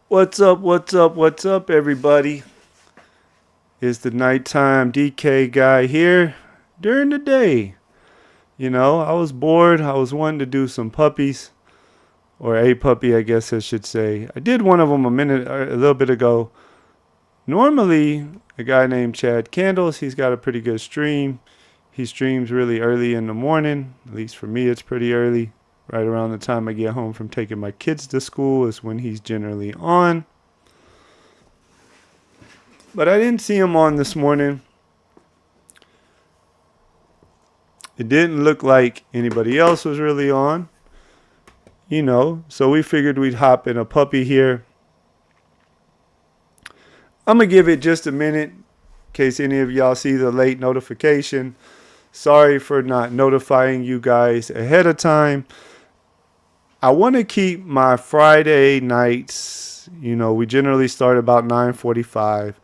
What's up? What's up? What's up, everybody? It's the nighttime DK guy here during the day. I was bored. I was wanting to do some puppies, or a puppy, I guess I should say. I did one of them a little bit ago. Normally, a guy named Chad Candles, he's got a pretty good stream. He streams really early in the morning. At least for me, it's pretty early. Right around the time I get home from taking my kids to school is when he's generally on. But I didn't see him on this morning. It didn't look like anybody else was really on, so we figured we'd hop in a puppy here. I'm going to give it just a minute in case any of y'all see the late notification. Sorry for not notifying you guys ahead of time. I want to keep my Friday nights, we generally start about 9:45.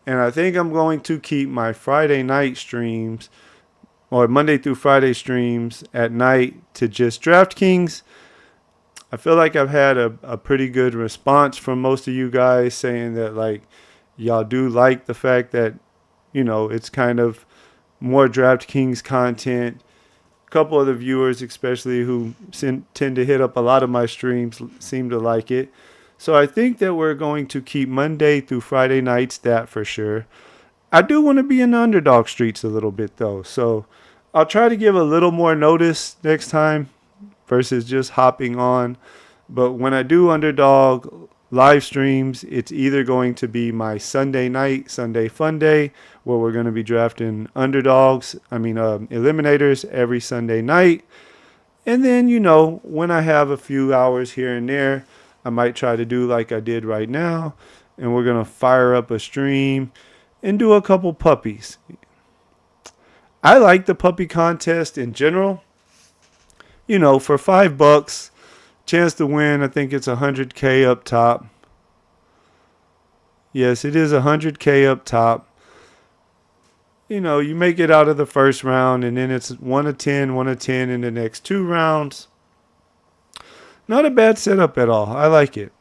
And I think I'm going to keep my Friday night streams or Monday through Friday streams at night to just DraftKings. I feel like I've had a pretty good response from most of you guys saying that y'all do like the fact that, it's kind of more DraftKings content. A couple of the viewers, especially who tend to hit up a lot of my streams, seem to like it. So I think that we're going to keep Monday through Friday nights, that for sure. I do want to be in the Underdog streets a little bit though. So I'll try to give a little more notice next time versus just hopping on. But when I do Underdog live streams, it's either going to be my Sunday night, Sunday Fun Day, where we're going to be drafting eliminators every Sunday night. And then, when I have a few hours here and there, I might try to do like I did right now, and we're going to fire up a stream and do a couple puppies. I like the puppy contest in general. For $5, chance to win, I think it's 100K up top. Yes, it is 100K up top. You make it out of the first round, and then it's 1 of 10, 1 of 10 in the next 2 rounds. Not a bad setup at all. I like it.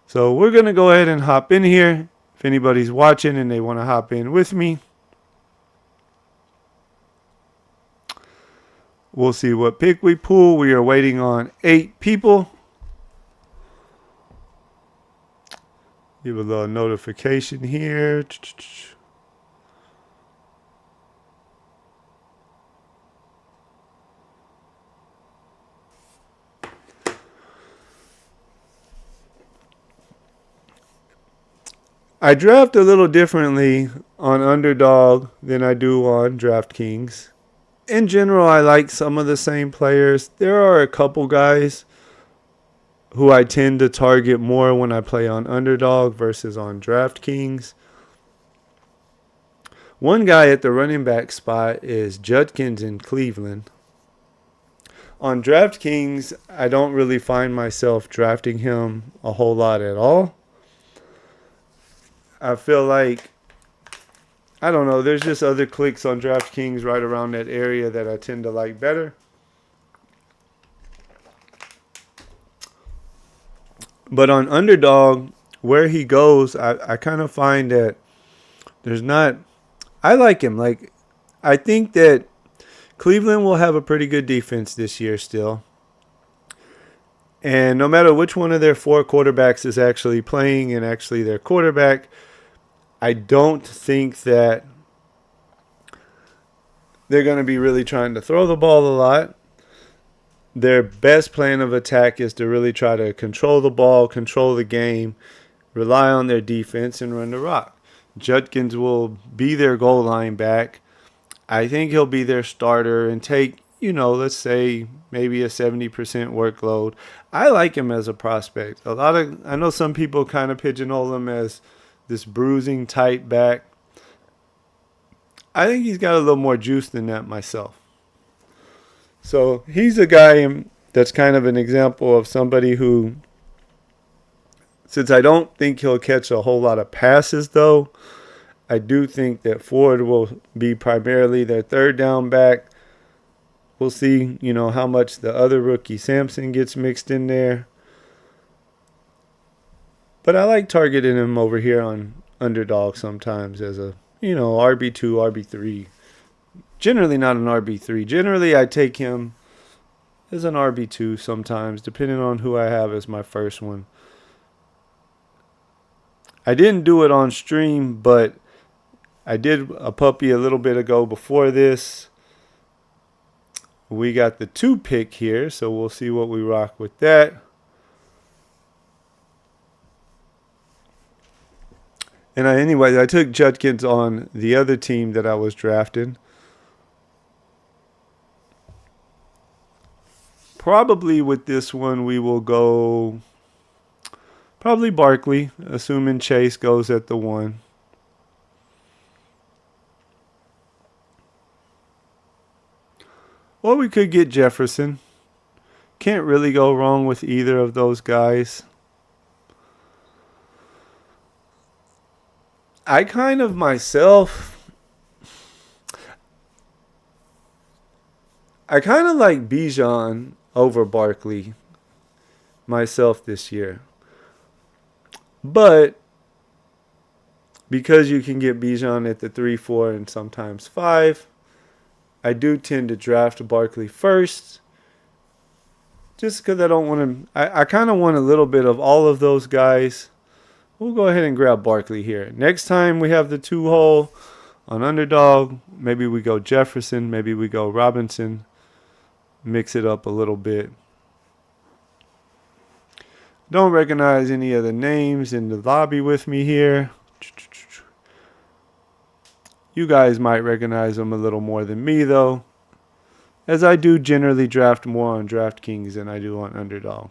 So we're going to go ahead and hop in here. If anybody's watching and they want to hop in with me, we'll see what pick we pull. We are waiting on 8 people. Give a little notification here. I draft a little differently on Underdog than I do on DraftKings. In general, I like some of the same players. There are a couple guys who I tend to target more when I play on Underdog versus on DraftKings. One guy at the running back spot is Judkins in Cleveland. On DraftKings, I don't really find myself drafting him a whole lot at all. I feel like, I don't know, there's just other clicks on DraftKings right around that area that I tend to like better. But on Underdog, where he goes, I kind of find that there's not, I like him. I think that Cleveland will have a pretty good defense this year still. And no matter which one of their 4 quarterbacks is actually playing and actually their quarterback, I don't think that they're going to be really trying to throw the ball a lot. Their best plan of attack is to really try to control the ball, control the game, rely on their defense, and run the rock. Judkins will be their goal line back. I think he'll be their starter and take, let's say maybe a 70% workload. I like him as a prospect. I know some people kind of pigeonhole him as this bruising tight back. I think he's got a little more juice than that myself. So he's a guy that's kind of an example of somebody who, since I don't think he'll catch a whole lot of passes though, I do think that Ford will be primarily their third down back. We'll see, how much the other rookie Sampson gets mixed in there. But I like targeting him over here on Underdog sometimes as a, RB2, RB3. Generally not an RB3. Generally I take him as an RB2 sometimes, depending on who I have as my first one. I didn't do it on stream, but I did a puppy a little bit ago before this. We got the 2 pick here, so we'll see what we rock with that. And I took Judkins on the other team that I was drafting. Probably with this one, we will go probably Barkley, assuming Chase goes at the 1. Or we could get Jefferson. Can't really go wrong with either of those guys. I kind of myself, I kind of like Bijan over Barkley myself this year. But because you can get Bijan at the 3, 4, and sometimes 5, I do tend to draft Barkley first. Just because I don't want to, I kind of want a little bit of all of those guys. We'll go ahead and grab Barkley here. Next time we have the 2 hole on Underdog, maybe we go Jefferson, maybe we go Robinson. Mix it up a little bit. Don't recognize any of the names in the lobby with me here. You guys might recognize them a little more than me, though, as I do generally draft more on DraftKings than I do on Underdog.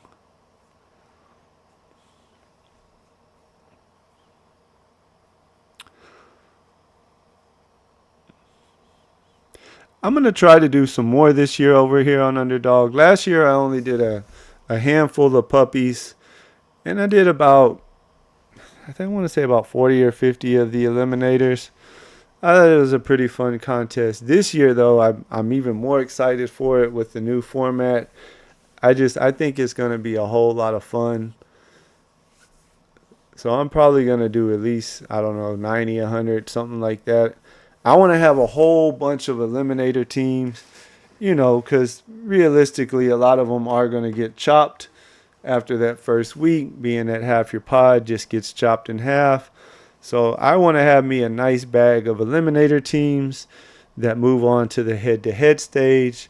I'm going to try to do some more this year over here on Underdog. Last year I only did a handful of puppies, and I did about, I want to say about 40 or 50 of the eliminators. I thought it was a pretty fun contest. This year, though, I'm even more excited for it with the new format. I think it's going to be a whole lot of fun. So I'm probably going to do at least, 90, 100, something like that. I want to have a whole bunch of eliminator teams, because realistically, a lot of them are going to get chopped after that first week, being that half your pod just gets chopped in half. So I want to have me a nice bag of eliminator teams that move on to the head-to-head stage,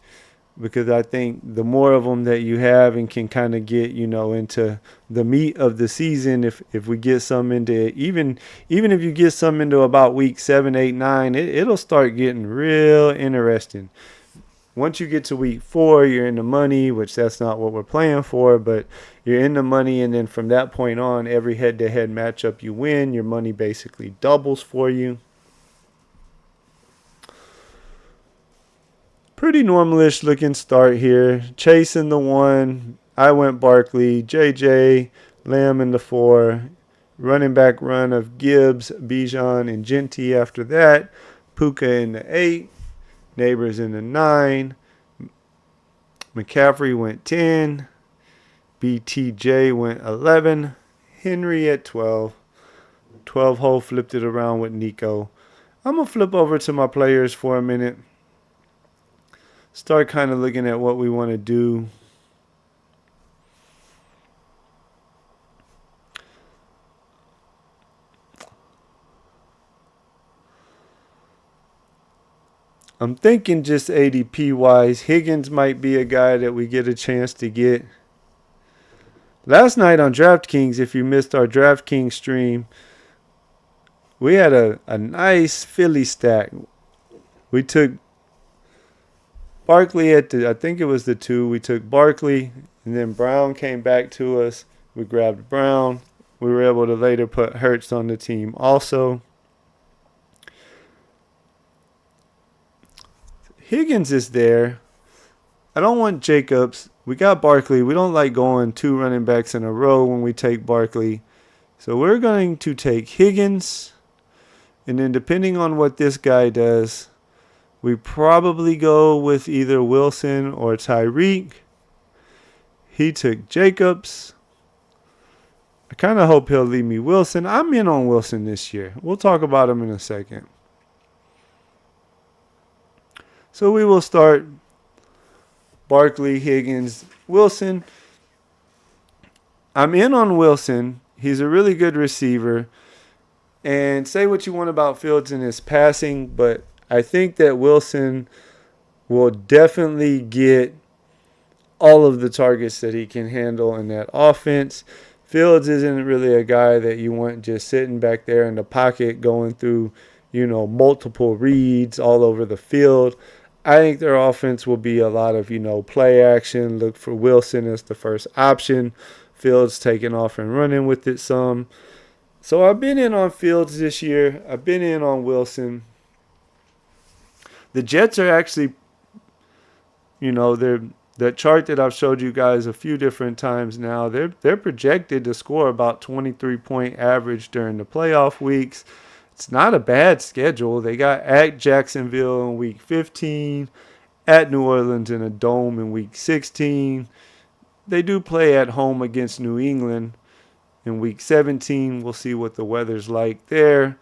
because I think the more of them that you have and can kind of get, into the meat of the season, if we get some into, even if you get some into about week 7, 8, 9, it'll start getting real interesting. Once you get to week 4, you're in the money, which that's not what we're playing for, but you're in the money, and then from that point on, every head-to-head matchup you win, your money basically doubles for you. Pretty normalish looking start here. Chase in the 1. I went Barkley. JJ, Lamb in the 4. Running back run of Gibbs, Bijan, and Genty after that. Puka in the 8. Neighbors in the 9. McCaffrey went 10. BTJ went 11. Henry at 12. 12 hole flipped it around with Nico. I'm going to flip over to my players for a minute. Start kind of looking at what we want to do. I'm thinking just ADP wise, Higgins might be a guy that we get a chance to get. Last night on DraftKings, if you missed our DraftKings stream, we had a nice Philly stack. We took Barkley at I think it was the 2. We took Barkley, and then Brown came back to us. We grabbed Brown. We were able to later put Hurts on the team also. Higgins is there. I don't want Jacobs. We got Barkley. We don't like going 2 running backs in a row when we take Barkley. So we're going to take Higgins. And then depending on what this guy does, we probably go with either Wilson or Tyreek. He took Jacobs. I kind of hope he'll leave me Wilson. I'm in on Wilson this year. We'll talk about him in a second. So we will start Barkley, Higgins, Wilson. I'm in on Wilson. He's a really good receiver. And say what you want about Fields and his passing, but I think that Wilson will definitely get all of the targets that he can handle in that offense. Fields isn't really a guy that you want just sitting back there in the pocket going through, multiple reads all over the field. I think their offense will be a lot of, play action. Look for Wilson as the first option. Fields taking off and running with it some. So I've been in on Fields this year. I've been in on Wilson. The Jets are actually, they're that chart that I've showed you guys a few different times now. They're projected to score about 23-point average during the playoff weeks. It's not a bad schedule. They got at Jacksonville in week 15, at New Orleans in a dome in week 16. They do play at home against New England in week 17. We'll see what the weather's like there.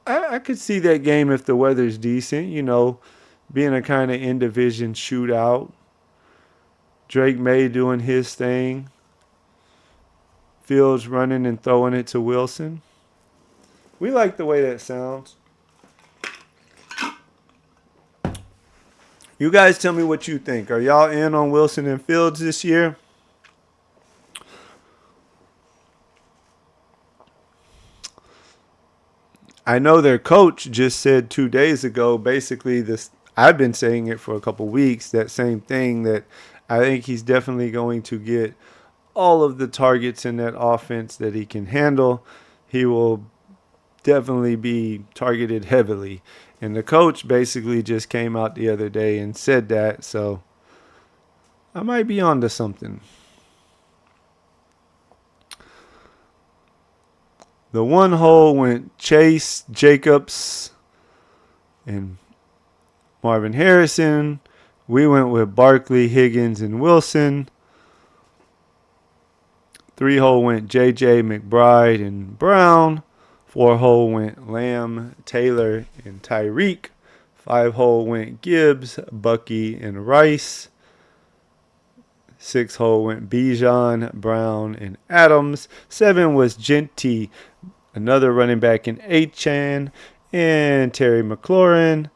I could see that game if the weather's decent, being a kind of in-division shootout. Drake May doing his thing. Fields running and throwing it to Wilson. We like the way that sounds. You guys tell me what you think. Are y'all in on Wilson and Fields this year? I know their coach just said 2 days ago, basically this. I've been saying it for a couple weeks, that same thing, that I think he's definitely going to get all of the targets in that offense that he can handle. He will definitely be targeted heavily. And the coach basically just came out the other day and said that. So I might be onto something. The one hole went Chase, Jacobs, and Marvin Harrison. We went with Barkley, Higgins, and Wilson. 3-hole went J.J., McBride, and Brown. 4-hole went Lamb, Taylor, and Tyreek. 5-hole went Gibbs, Bucky, and Rice. 6-hole went Bijan, Brown, and Adams. 7 was Genty, another running back in Achan, and Terry McLaurin.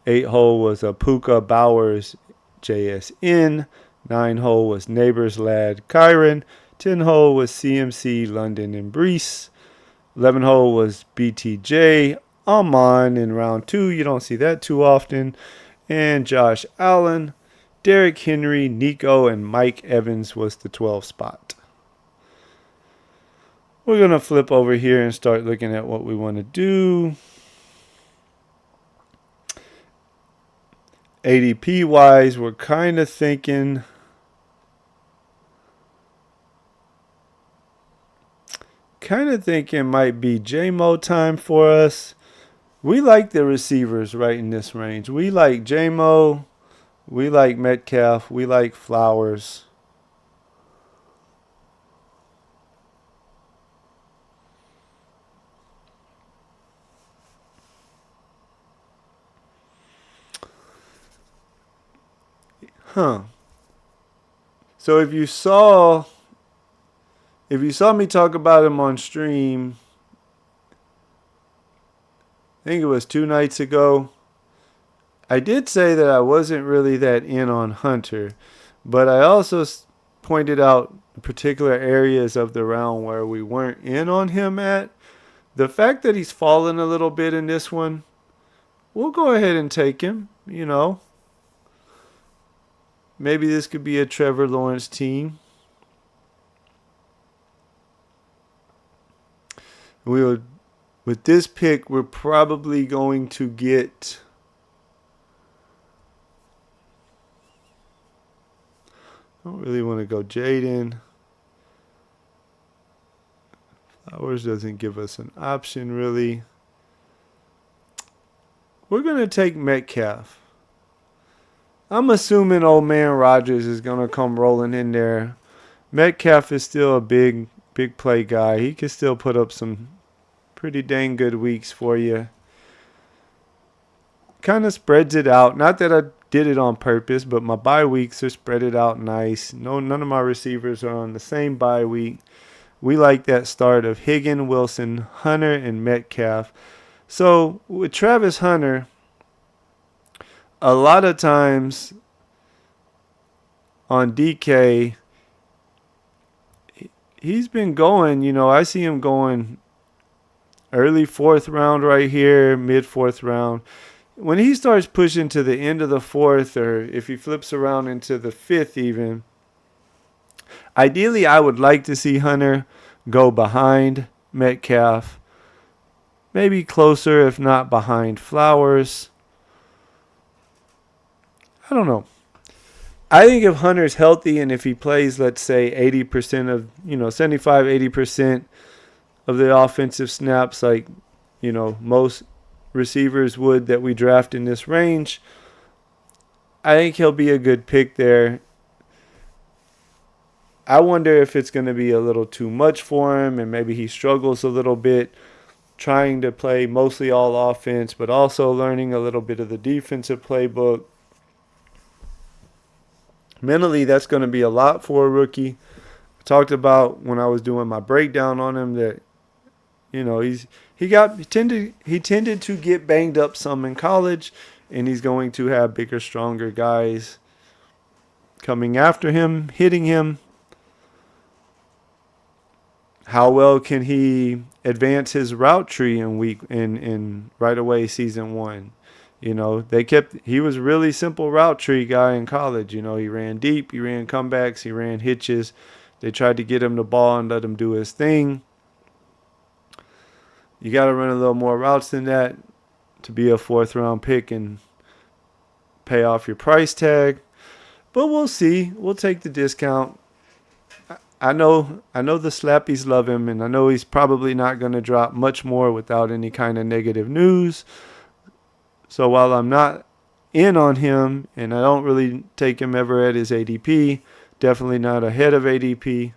8-hole was Puka Bowers, JSN. 9-hole was Neighbors Lad, Kyron. 10-hole was CMC, London, and Brees. 11-hole was BTJ, Amon in round 2. You don't see that too often. And Josh Allen, Derrick Henry, Nico, and Mike Evans was the 12 spot. We're going to flip over here and start looking at what we want to do. ADP wise, we're kind of thinking might be J-Mo time for us. We like the receivers right in this range. We like J-Mo, we like Metcalf, we like Flowers. So if you saw me talk about him on stream, I think it was 2 nights ago, I did say that I wasn't really that in on Hunter, but I also pointed out particular areas of the round where we weren't in on him at. The fact that he's fallen a little bit in this one, we'll go ahead and take him, Maybe this could be a Trevor Lawrence team. With this pick, we're probably going to get I don't really want to go Jaden. Flowers doesn't give us an option, really. We're going to take Metcalf. I'm assuming old man Rodgers is going to come rolling in there. Metcalf is still a big big play guy. He can still put up some pretty dang good weeks for you. Kind of spreads it out. Not that I did it on purpose, but my bye weeks are spread it out nice. No, none of my receivers are on the same bye week. We like that start of Higgins, Wilson, Hunter, and Metcalf. So with Travis Hunter, a lot of times on DK, he's been going, I see him going early fourth round right here, mid fourth round. When he starts pushing to the end of the fourth, or if he flips around into the fifth even, ideally I would like to see Hunter go behind Metcalf. Maybe closer, if not behind Flowers. I don't know. I think if Hunter's healthy and if he plays, let's say 80% of, 75, 80% of the offensive snaps like, most receivers would that we draft in this range, I think he'll be a good pick there. I wonder if it's going to be a little too much for him and maybe he struggles a little bit trying to play mostly all offense, but also learning a little bit of the defensive playbook. Mentally, that's going to be a lot for a rookie. I talked about when I was doing my breakdown on him that, he tended to get banged up some in college, and he's going to have bigger, stronger guys coming after him, hitting him. How well can he advance his route tree in right away season one? He was a really simple route tree guy in college. He ran deep, he ran comebacks, he ran hitches. They tried to get him the ball and let him do his thing. You got to run a little more routes than that to be a fourth round pick and pay off your price tag. But we'll see. We'll take the discount. I know the Slappies love him, and I know he's probably not going to drop much more without any kind of negative news. So while I'm not in on him, and I don't really take him ever at his ADP, definitely not ahead of ADP,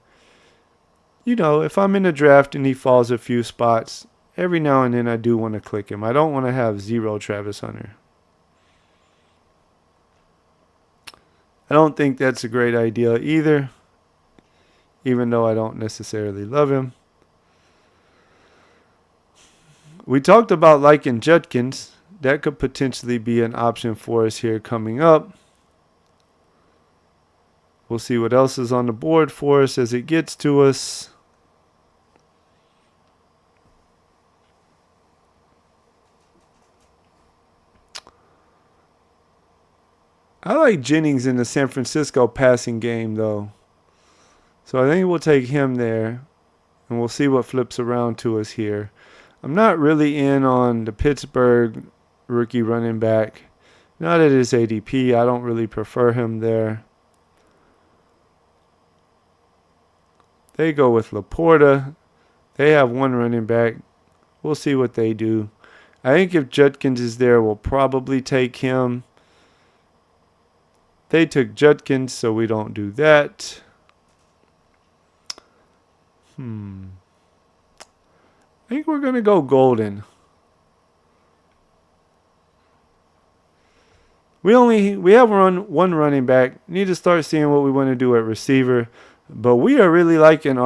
if I'm in a draft and he falls a few spots, every now and then I do want to click him. I don't want to have zero Travis Hunter. I don't think that's a great idea either, even though I don't necessarily love him. We talked about liking Judkins. That could potentially be an option for us here coming up. We'll see what else is on the board for us as it gets to us. I like Jennings in the San Francisco passing game, though. So I think we'll take him there, and we'll see what flips around to us here. I'm not really in on the Pittsburgh rookie running back. Not at his ADP. I don't really prefer him there. They go with Laporta. They have one running back. We'll see what they do. I think if Judkins is there, we'll probably take him. They took Judkins, so we don't do that. I think we're going to go Golden. We have one running back. Need to start seeing what we want to do at receiver. But we are really liking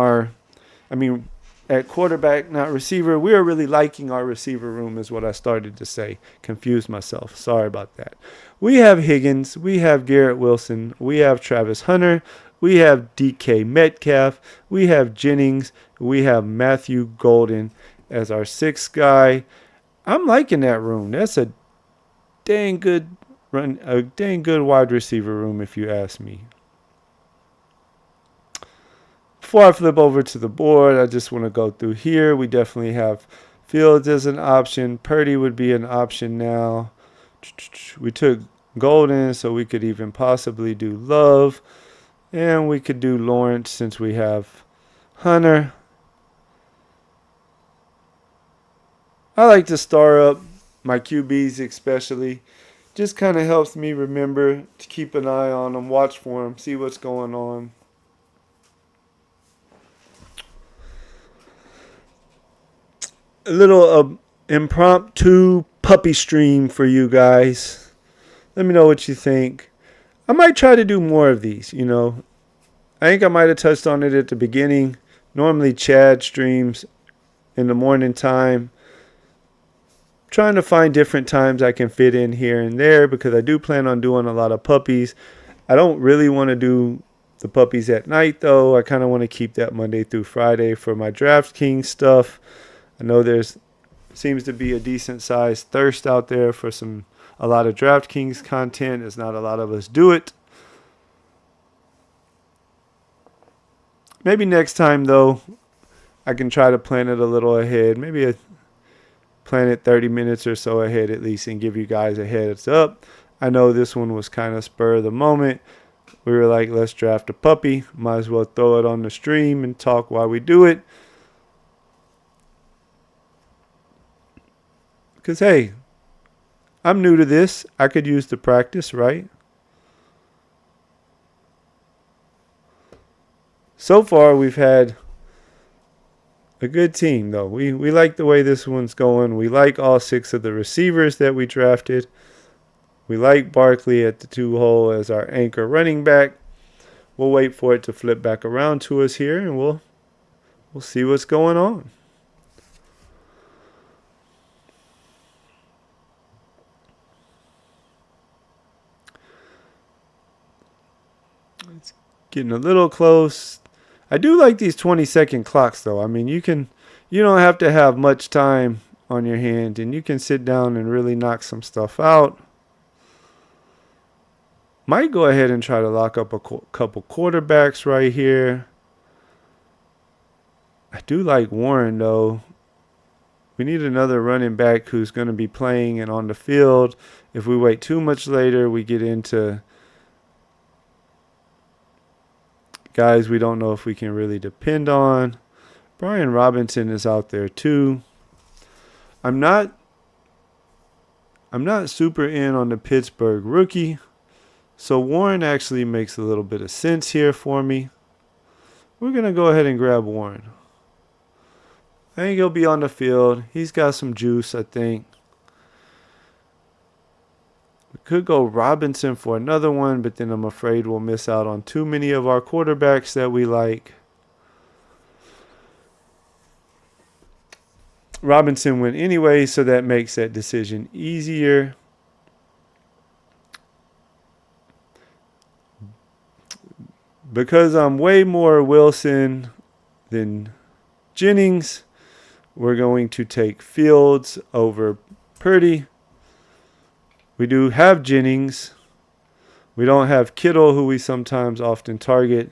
at quarterback, not receiver, we are really liking our receiver room is what I started to say. Confused myself. Sorry about that. We have Higgins. We have Garrett Wilson. We have Travis Hunter. We have DK Metcalf. We have Jennings. We have Matthew Golden as our sixth guy. I'm liking that room. That's a dang good wide receiver room if you ask me. Before I flip over to the board, I just want to go through here. We definitely have Fields as an option. Purdy would be an option now. We took Golden, so we could even possibly do Love. And we could do Lawrence since we have Hunter. I like to star up my QBs especially. Just kind of helps me remember to keep an eye on them, watch for them, see what's going on. a little impromptu puppy stream for you guys. Let me know what you think. I might try to do more of these, you know. I think I might have touched on it at the beginning. Normally Chad streams in the morning time. Trying to find different times I can fit in here and there because I do plan on doing a lot of puppies. I don't really want to do the puppies at night though. I kind of want to keep that Monday through Friday for my DraftKings stuff. I know there's seems to be a decent sized thirst out there for a lot of DraftKings content. There's not a lot of us do it. Maybe next time though, I can try to plan it a little ahead. Maybe plan it 30 minutes or so ahead at least and give you guys a heads up. I know this one was kind of spur of the moment. We were like, let's draft a puppy. Might as well throw it on the stream and talk while we do it. Because, hey, I'm new to this. I could use the practice, right? So far, we've had a good team, though. We like the way this one's going. We like all 6 of the receivers that we drafted. We like Barkley at the 2-hole as our anchor running back. We'll wait for it to flip back around to us here, and we'll see what's going on. It's getting a little close. I do like these 20-second clocks, though. I mean, you don't have to have much time on your hand, and you can sit down and really knock some stuff out. Might go ahead and try to lock up a couple quarterbacks right here. I do like Warren, though. We need another running back who's going to be playing and on the field. If we wait too much later, we get into guys we don't know if we can really depend on. Brian Robinson is out there too. I'm not super in on the Pittsburgh rookie. So Warren actually makes a little bit of sense here for me. We're going to go ahead and grab Warren. I think he'll be on the field. He's got some juice, I think. We could go Robinson for another one, but then I'm afraid we'll miss out on too many of our quarterbacks that we like. Robinson went anyway, so that makes that decision easier. Because I'm way more Wilson than Jennings, we're going to take Fields over Purdy. We do have Jennings. We don't have Kittle, who we sometimes often target.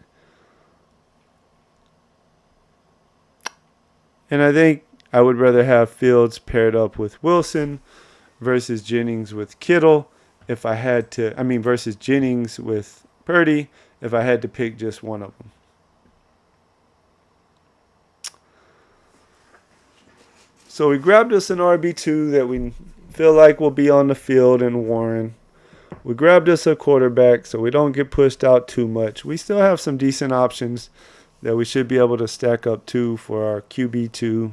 And I think I would rather have Fields paired up with Wilson versus Jennings with Kittle if I had to. I mean, versus Jennings with Purdy if I had to pick just one of them. So we grabbed us an RB2 that we feel like will be on the field in Warren. We grabbed us a quarterback so we don't get pushed out too much. We still have some decent options that we should be able to stack up to for our QB2.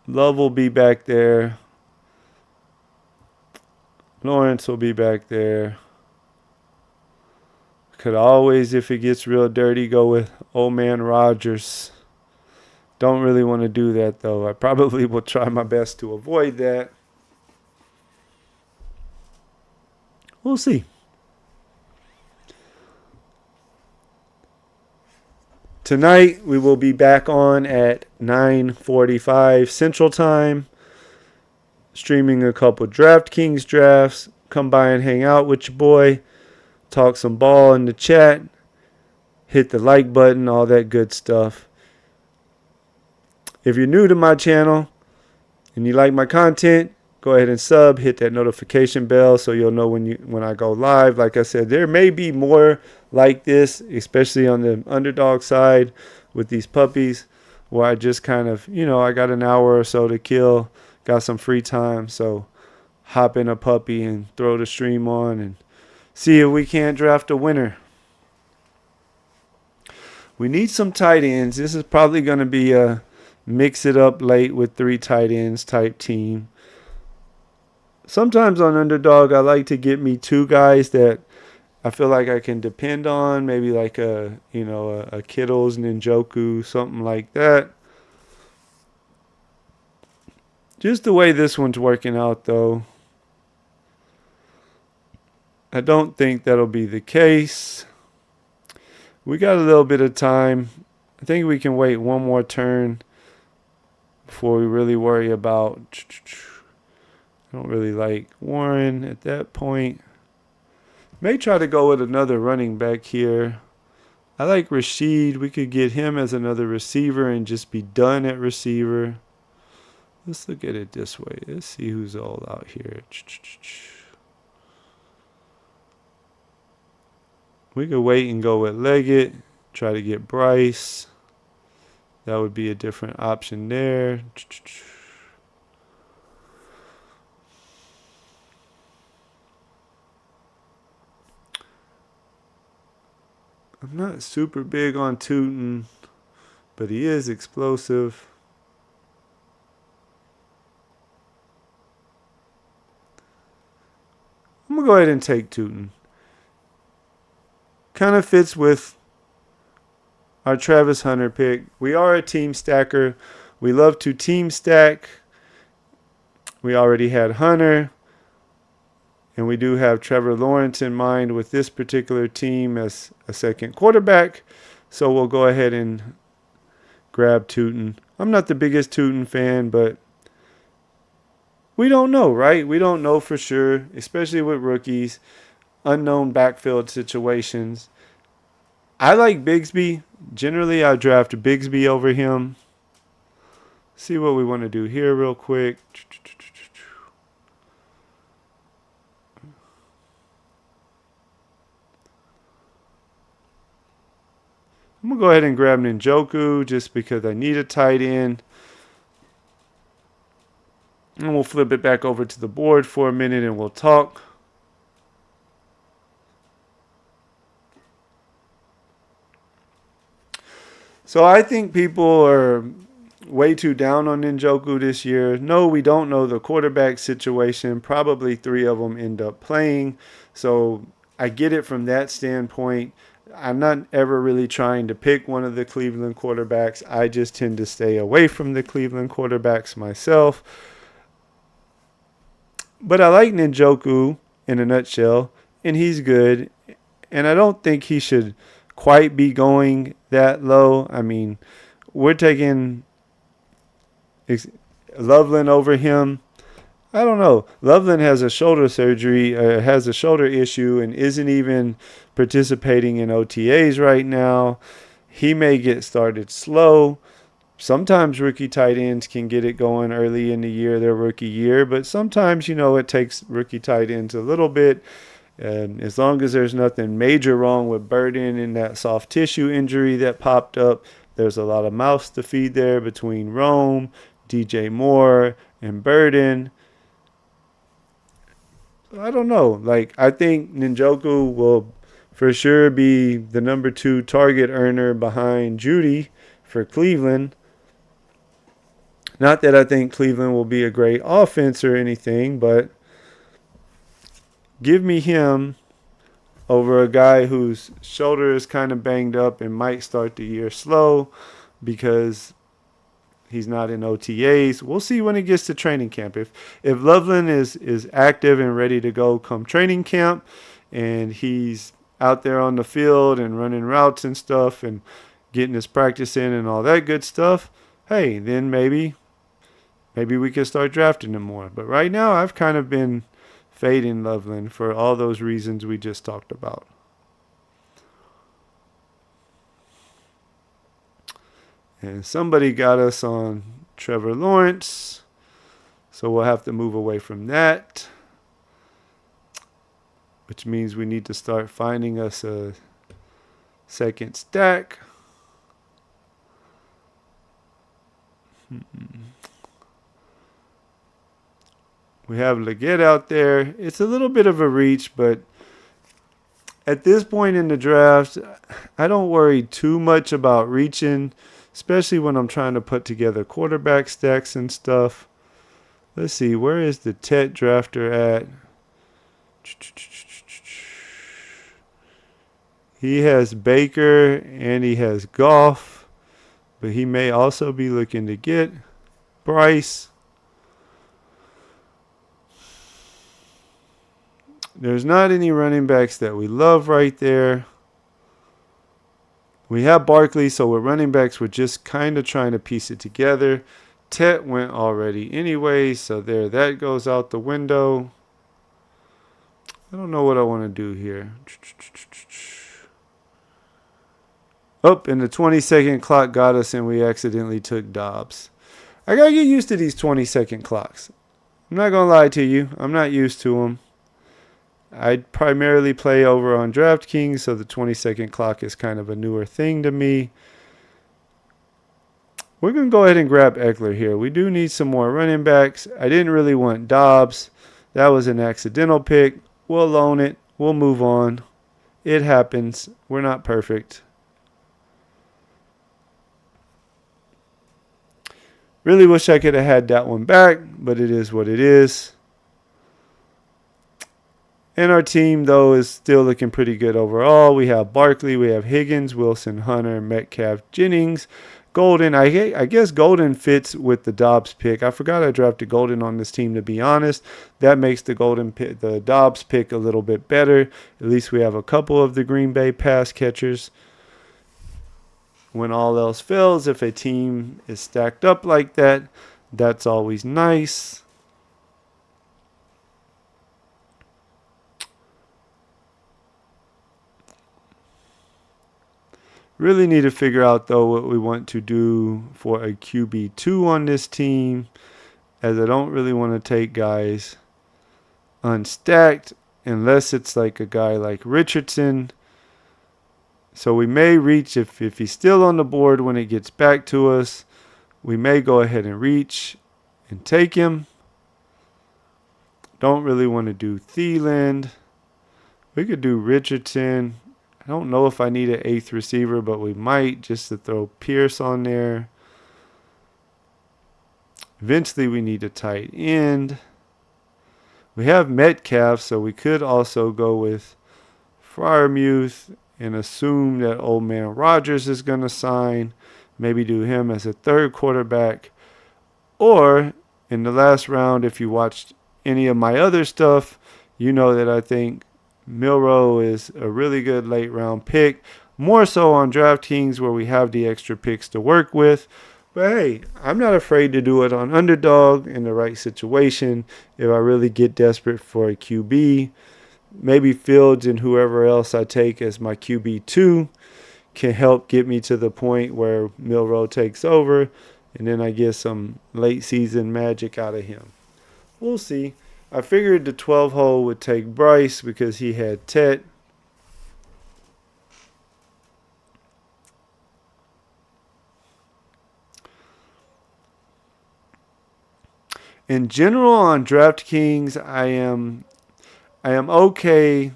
Love will be back there. Lawrence will be back there. Could always, if it gets real dirty, go with old man Rodgers. Don't really want to do that, though. I probably will try my best to avoid that. We'll see. Tonight, we will be back on at 9:45 Central Time. Streaming a couple DraftKings drafts. Come by and hang out with your boy. Talk some ball in the chat. Hit the like button, all that good stuff. If you're new to my channel and you like my content, go ahead and sub. Hit that notification bell so you'll know when I go live. Like I said, there may be more like this, especially on the Underdog side with these puppies, where I just kind of, I got an hour or so to kill, got some free time, so hop in a puppy and throw the stream on and see if we can't draft a winner. We need some tight ends. This is probably going to be a mix it up late with 3 tight ends type team. Sometimes on Underdog, I like to get me 2 guys that I feel like I can depend on, maybe like a Kittles, Njoku, something like that. Just the way this one's working out, though, I don't think that'll be the case. We got a little bit of time. I think we can wait one more turn before we really worry about. I don't really like Warren at that point. May try to go with another running back here. I like Rashid. We could get him as another receiver and just be done at receiver. Let's look at it this way. Let's see who's all out here. We could wait and go with Leggett. Try to get Bryce. That would be a different option there. I'm not super big on Tootin, but he is explosive. I'm going to go ahead and take Tootin. Kind of fits with our Travis Hunter pick. We are a team stacker. We love to team stack. We already had Hunter. And we do have Trevor Lawrence in mind with this particular team as a second quarterback. So we'll go ahead and grab Tootin. I'm not the biggest Tootin fan, but we don't know, right? We don't know for sure, especially with rookies, unknown backfield situations. I like Bigsby. Generally, I draft Bigsby over him. See what we want to do here real quick. I'm going to go ahead and grab Njoku just because I need a tight end. And we'll flip it back over to the board for a minute and we'll talk. So I think people are way too down on Njoku this year. No, we don't know the quarterback situation. Probably 3 of them end up playing. So I get it from that standpoint. I'm not ever really trying to pick one of the Cleveland quarterbacks. I just tend to stay away from the Cleveland quarterbacks myself. But I like Njoku in a nutshell, and he's good. And I don't think he should quite be going that low. I mean, we're taking Loveland over him. I don't know. Loveland has a shoulder surgery, has a shoulder issue, and isn't even participating in OTAs right now. He may get started slow. Sometimes rookie tight ends can get it going early in the year, their rookie year, but sometimes, it takes rookie tight ends a little bit. As long as there's nothing major wrong with Burden and that soft tissue injury that popped up, there's a lot of mouths to feed there between Rome, DJ Moore, and Burden. I don't know. I think Njoku will for sure be the number 2 target earner behind Judy for Cleveland. Not that I think Cleveland will be a great offense or anything, but give me him over a guy whose shoulder is kind of banged up and might start the year slow because he's not in OTAs. We'll see when it gets to training camp. If Loveland is active and ready to go come training camp and he's out there on the field and running routes and stuff and getting his practice in and all that good stuff, hey, then maybe we can start drafting him more. But right now I've kind of been fading Loveland for all those reasons we just talked about. And somebody got us on Trevor Lawrence, so we'll have to move away from that, which means we need to start finding us a second stack. We have Leggett out there. It's a little bit of a reach, but at this point in the draft, I don't worry too much about reaching. especially when I'm trying to put together quarterback stacks and stuff. Let's see, where is the Tet drafter at? He has Baker and he has Goff, but he may also be looking to get Bryce. There's not any running backs that we love right there. We have Barkley, so with running backs, we're just kind of trying to piece it together. Tet went already anyway, so there, that goes out the window. I don't know what I want to do here. Oh, and the 20-second clock got us, and we accidentally took Dobbs. I got to get used to these 20-second clocks. I'm not going to lie to you. I'm not used to them. I primarily play over on DraftKings, so the 20-second clock is kind of a newer thing to me. We're going to go ahead and grab Eckler here. We do need some more running backs. I didn't really want Dobbs. That was an accidental pick. We'll loan it. We'll move on. It happens. We're not perfect. Really wish I could have had that one back, but it is what it is. And our team, though, is still looking pretty good overall. We have Barkley, we have Higgins, Wilson, Hunter, Metcalf, Jennings, Golden. I guess Golden fits with the Dobbs pick. I forgot I drafted Golden on this team, to be honest. That makes the Dobbs pick a little bit better. At least we have a couple of the Green Bay pass catchers. When all else fails, if a team is stacked up like that, that's always nice. Really need to figure out, though, what we want to do for a QB2 on this team, as I don't really want to take guys unstacked unless it's like a guy like Richardson. So we may reach, if he's still on the board when it gets back to us, we may go ahead and reach and take him. Don't really want to do Thielen. We could do Richardson. I don't know if I need an 8th receiver, but we might, just to throw Pierce on there. Eventually we need a tight end. We have Metcalf, so we could also go with Freiermuth and assume that old man Rodgers is going to sign. Maybe do him as a 3rd quarterback. Or in the last round, if you watched any of my other stuff, you know that I think Milroe is a really good late round pick. More so on DraftKings, where we have the extra picks to work with. But hey, I'm not afraid to do it on Underdog in the right situation if I really get desperate for a QB. Maybe Fields and whoever else I take as my QB2 can help get me to the point where Milroe takes over, and then I get some late season magic out of him. We'll see. I figured the 12 hole would take Bryce because he had Tet. In general on DraftKings, I am okay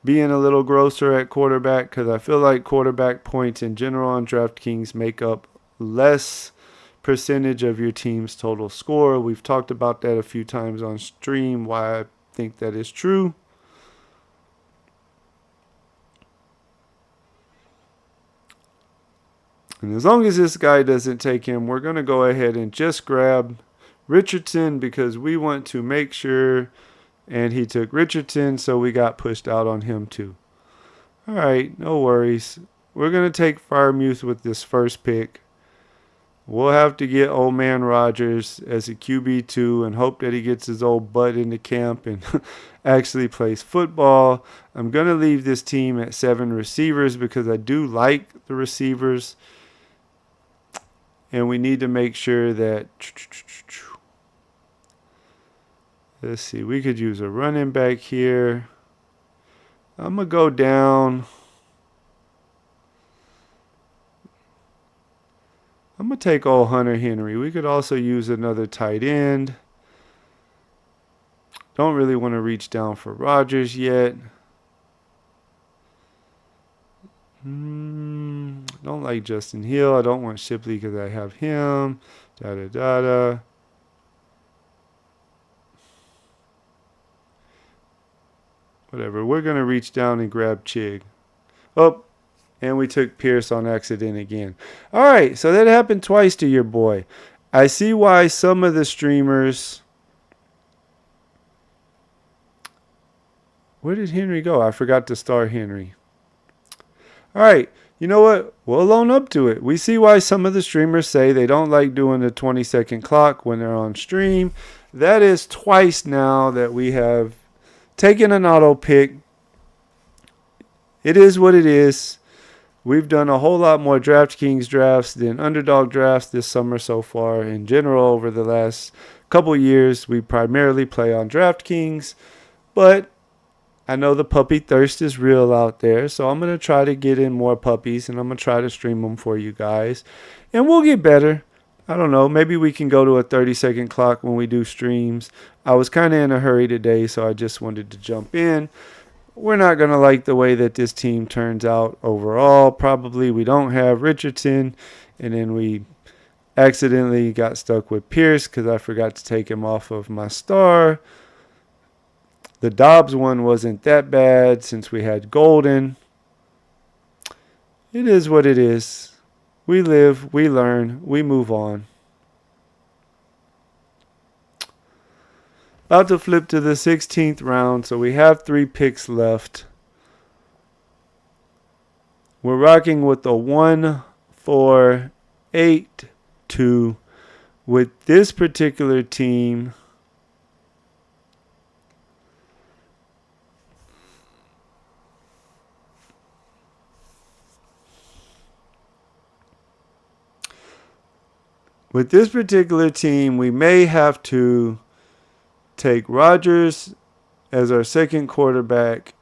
being a little grosser at quarterback because I feel like quarterback points in general on DraftKings make up less percentage of your team's total score. We've talked about that a few times on stream, why I think that is true. And as long as this guy doesn't take him, we're going to go ahead and just grab Richardson because we want to make sure. And he took Richardson, so we got pushed out on him too. All right, no worries. We're going to take Freiermuth with this first pick. We'll have to get old man Rodgers as a QB2 and hope that he gets his old butt into camp and actually plays football. I'm going to leave this team at 7 receivers because I do like the receivers. And we need to make sure that... Let's see, we could use a running back here. I'm going to go down. I'm going to take old Hunter Henry. We could also use another tight end. Don't really want to reach down for Rodgers yet. Don't like Justin Hill. I don't want Shipley because I have him. Da da da da. Whatever. We're going to reach down and grab Chig. Oh, and we took Pierce on accident again. All right, so that happened twice to your boy. I see why some of the streamers... Where did Henry go? I forgot to star Henry. All right, you know what? We'll own up to it. We see why some of the streamers say they don't like doing the 20-second clock when they're on stream. That is twice now that we have taken an auto pick. It is what it is. We've done a whole lot more DraftKings drafts than Underdog drafts this summer so far. In general, over the last couple years, we primarily play on DraftKings. But I know the puppy thirst is real out there, so I'm going to try to get in more puppies, and I'm going to try to stream them for you guys. And we'll get better. I don't know. Maybe we can go to a 30-second clock when we do streams. I was kind of in a hurry today, so I just wanted to jump in. We're not going to like the way that this team turns out overall. Probably we don't have Richardson, and then we accidentally got stuck with Pierce because I forgot to take him off of my star. The Dobbs one wasn't that bad since we had Golden. It is what it is. We live, we learn, we move on. About to flip to the 16th round, so we have 3 picks left. We're rocking with the 1, 4, 8, 2. With this particular team, we may have to take Rodgers as our second quarterback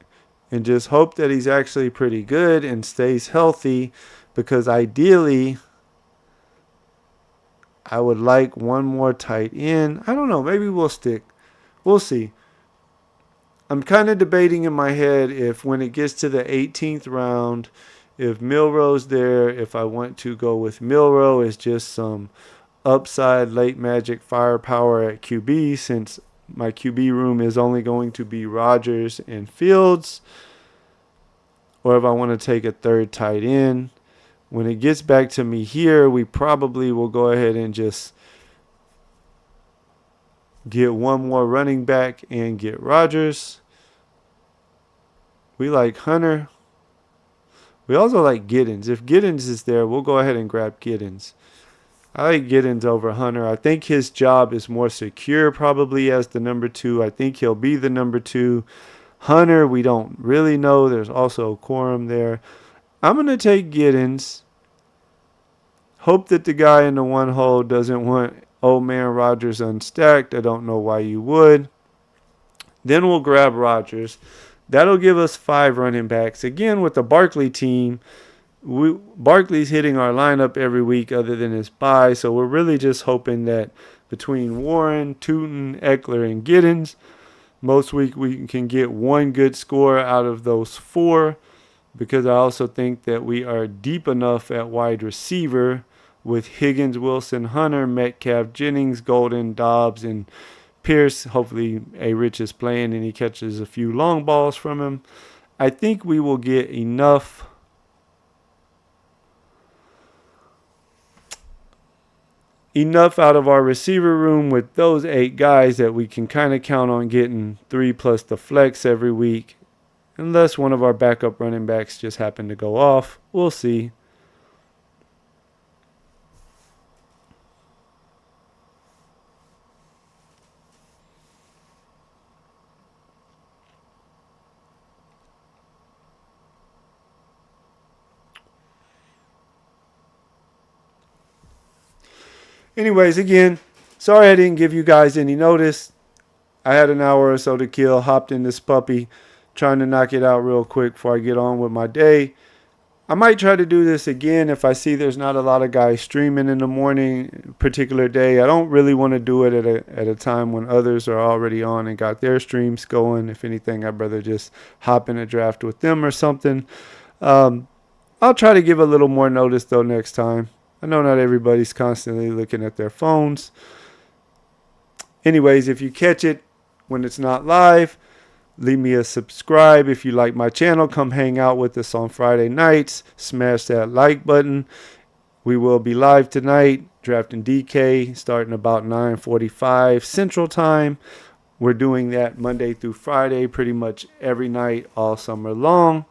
and just hope that he's actually pretty good and stays healthy, because ideally I would like one more tight end. I don't know. Maybe we'll stick. We'll see. I'm kind of debating in my head if when it gets to the 18th round, if Milroe's there, if I want to go with Milroe as just some upside late magic firepower at QB, since my QB room is only going to be Rodgers and Fields, or if I want to take a third tight end. When it gets back to me here, we probably will go ahead and just get one more running back and get Rodgers. We like Hunter. We also like Giddens. If Giddens is there, we'll go ahead and grab Giddens. I like Giddens over Hunter. I think his job is more secure probably as the number 2. I think he'll be the number 2. Hunter, we don't really know. There's also Quorum there. I'm going to take Giddens. Hope that the guy in the one hole doesn't want old man Rodgers unstacked. I don't know why you would. Then we'll grab Rodgers. That'll give us 5 running backs. Again, with the Barkley team, Barkley's hitting our lineup every week other than his bye, so we're really just hoping that between Warren, Tootin, Eckler, and Giddens, most week we can get one good score out of those 4, because I also think that we are deep enough at wide receiver with Higgins, Wilson, Hunter, Metcalf, Jennings, Golden, Dobbs, and Pierce. Hopefully A-Rich is playing and he catches a few long balls from him. I think we will get enough out of our receiver room with those 8 guys that we can kind of count on getting 3 plus the flex every week. Unless one of our backup running backs just happen to go off. We'll see. Anyways, again, sorry I didn't give you guys any notice. I had an hour or so to kill, hopped in this puppy, trying to knock it out real quick before I get on with my day. I might try to do this again if I see there's not a lot of guys streaming in the morning, particular day. I don't really want to do it at a time when others are already on and got their streams going. If anything, I'd rather just hop in a draft with them or something. I'll try to give a little more notice though next time. I know not everybody's constantly looking at their phones. Anyways, if you catch it when it's not live, leave me a subscribe. If you like my channel, come hang out with us on Friday nights. Smash that like button. We will be live tonight, drafting DK, starting about 9:45 Central Time. We're doing that Monday through Friday, pretty much every night, all summer long.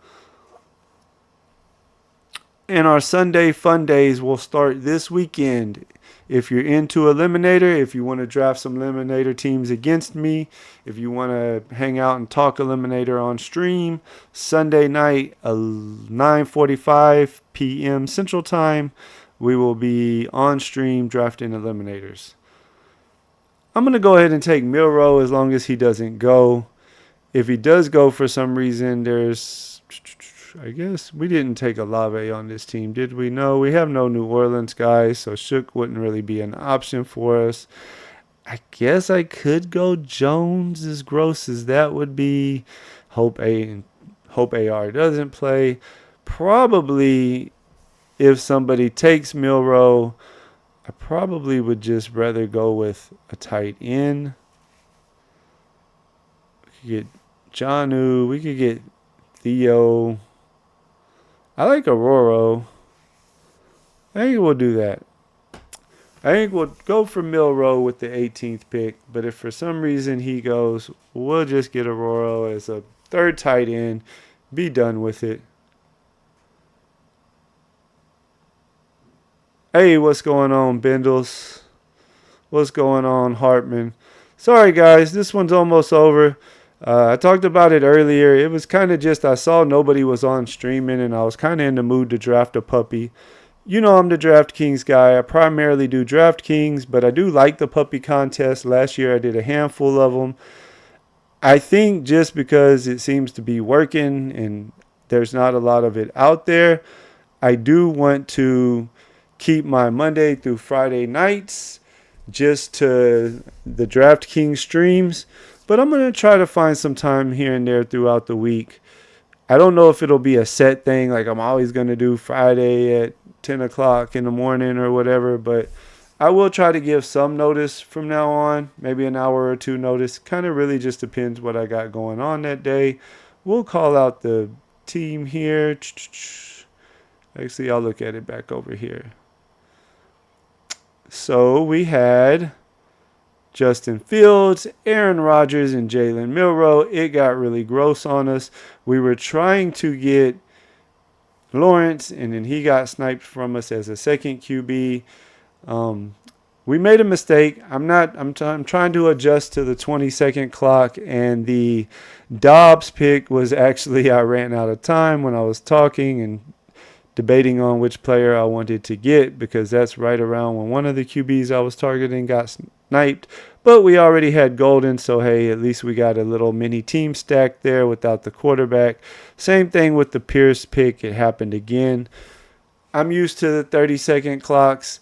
And our Sunday fun days will start this weekend. If you're into Eliminator, if you want to draft some Eliminator teams against me, if you want to hang out and talk Eliminator on stream, Sunday night, 9:45 p.m. Central Time, we will be on stream drafting Eliminators. I'm going to go ahead and take Milrow as long as he doesn't go. If he does go for some reason, I guess we didn't take Olave on this team, did we? No, we have no New Orleans guys, so Shook wouldn't really be an option for us. I guess I could go Jones, as gross as that would be. Hope AR doesn't play. Probably if somebody takes Milrow, I probably would just rather go with a tight end. We could get Jonnu. We could get Theo. I like Aurora. I think we'll do that. I think we'll go for Milrow with the 18th pick. But if for some reason he goes, we'll just get Aurora as a third tight end. Be done with it. Hey, what's going on, Bendels? What's going on, Hartman? Sorry, guys. This one's almost over. I talked about it earlier. It was kind of just I saw nobody was on streaming, and I was kind of in the mood to draft a puppy. You know I'm the DraftKings guy. I primarily do DraftKings, but I do like the puppy contest. Last year I did a handful of them. I think just because it seems to be working and there's not a lot of it out there, I do want to keep my Monday through Friday nights just to the DraftKings streams. But I'm going to try to find some time here and there throughout the week. I don't know if it'll be a set thing, like I'm always going to do Friday at 10 o'clock in the morning or whatever, but I will try to give some notice from now on, maybe an hour or two notice. Kind of really just depends what I got going on that day. We'll call out the team here. Actually, I'll look at it back over here. So we had Justin Fields, Aaron Rodgers, and Jalen Milrow. It got really gross on us. We were trying to get Lawrence, and then he got sniped from us as a second QB. We made a mistake. I'm trying to adjust to the 20-second clock, and the Dobbs pick was actually I ran out of time when I was talking and debating on which player I wanted to get, because that's right around when one of the QBs I was targeting got sniped. But we already had Golden, so hey, at least we got a little mini team stack there without the quarterback. Same thing with the Pierce pick. It happened again. I'm used to the 30-second clocks.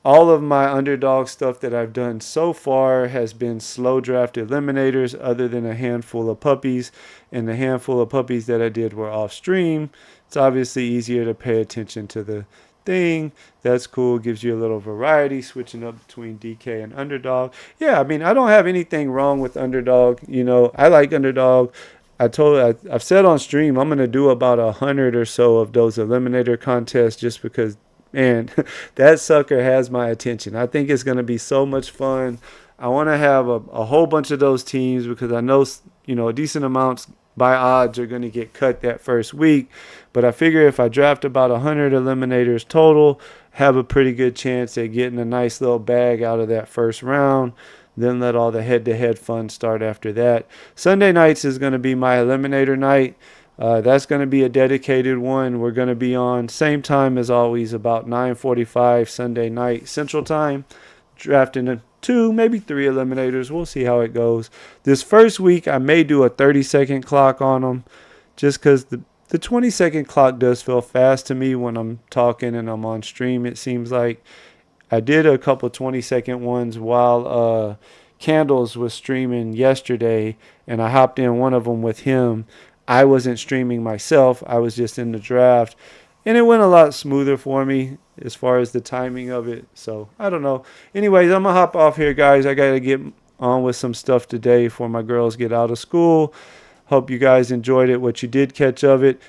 All of my Underdog stuff that I've done so far has been slow draft eliminators, other than a handful of puppies. And the handful of puppies that I did were off stream. It's obviously easier to pay attention to the thing. That's cool. Gives you a little variety, switching up between DK and Underdog. Yeah, I mean, I don't have anything wrong with Underdog. You know, I like Underdog. I've said on stream I'm going to do about 100 or so of those eliminator contests, just because, man, that sucker has my attention. I think it's going to be so much fun. I want to have a whole bunch of those teams, because I know, you know, a decent amounts by odds are going to get cut that first week. But I figure if I draft about 100 eliminators total, have a pretty good chance at getting a nice little bag out of that first round. Then let all the head-to-head fun start after that. Sunday nights is going to be my eliminator night. That's going to be a dedicated one. We're going to be on same time as always, about 9:45 Sunday night Central Time, drafting 2, maybe 3 eliminators. We'll see how it goes. This first week, I may do a 30-second clock on them, just because the 20-second clock does feel fast to me when I'm talking and I'm on stream, it seems like. I did a couple 20-second ones while Candles was streaming yesterday, and I hopped in one of them with him. I wasn't streaming myself. I was just in the draft. And it went a lot smoother for me as far as the timing of it. So I don't know. Anyways, I'm gonna hop off here, guys. I gotta get on with some stuff today before my girls get out of school. Hope you guys enjoyed it, what you did catch of it.